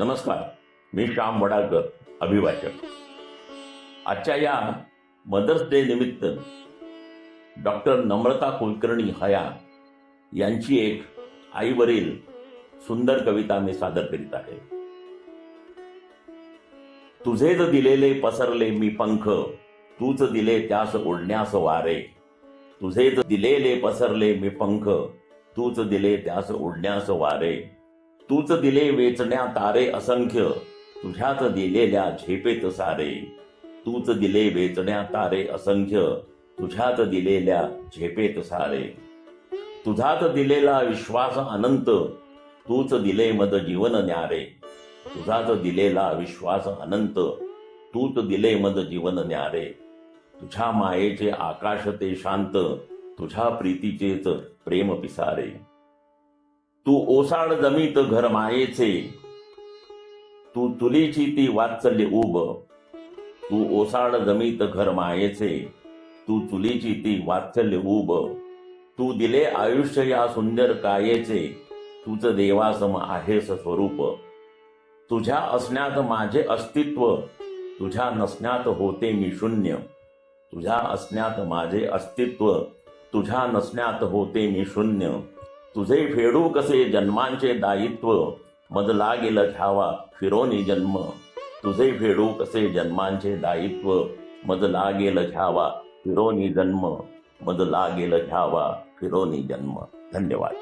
नमस्कार, मी श्याम वडाळकर, अभिभाषक. आजच्या या मदर्स डे निमित्त डॉक्टर नम्रता कुलकर्णी हया यांची एक आईवरील सुंदर कविता मी सादर करीत आहे. तुझेच दिलेले पसरले मी पंख, तूच दिले त्यास ओढण्यास वारे. तुझेच दिलेले पसरले मी पंख, तूच दिले त्यास ओढण्यास वारे. तूच दिले वेचण्या तारे असंख्य, तुझ्याच दिलेल्या झेपेत सारे. तूच दिले वेचण्या तारे असंख्य, तुझ्यात दिलेल्या झेपेत सारे. तुझात दिलेला विश्वास अनंत, तूच दिले मद जीवन न्यारे. तुझात दिलेला विश्वास अनंत, तूच दिले मद जीवन न्यारे. तुझ्या मायेचे आकाश ते शांत, तुझ्या प्रीतीचेच प्रेम पिसारे. तू ओसाड जमीत घर मायेचे, तू तुलीची ती वात्सल्य उब. तू ओसाड जमीत घर मायेचे, तू तुलीची ती वात्सल्य उब. तू दिले आयुष्य या सुंदर कायेचे, तूच देवासम आहेस स्वरूप. तुझ्या असण्यात माझे अस्तित्व, तुझ्या नसण्यात होते मी शून्य. तुझ्या असण्यात माझे अस्तित्व, तुझ्या नसण्यात होते मी शून्य. तुझे फेडू कसे जन्मांचे दायित्व, मद लागेल घ्यावा फिरोनी जन्म. तुझे फेडू कसे जन्मांचे दायित्व, मद लागेल घ्यावा फिरोनी जन्म. मद लागेल घ्यावा फिरोनी जन्म. धन्यवाद.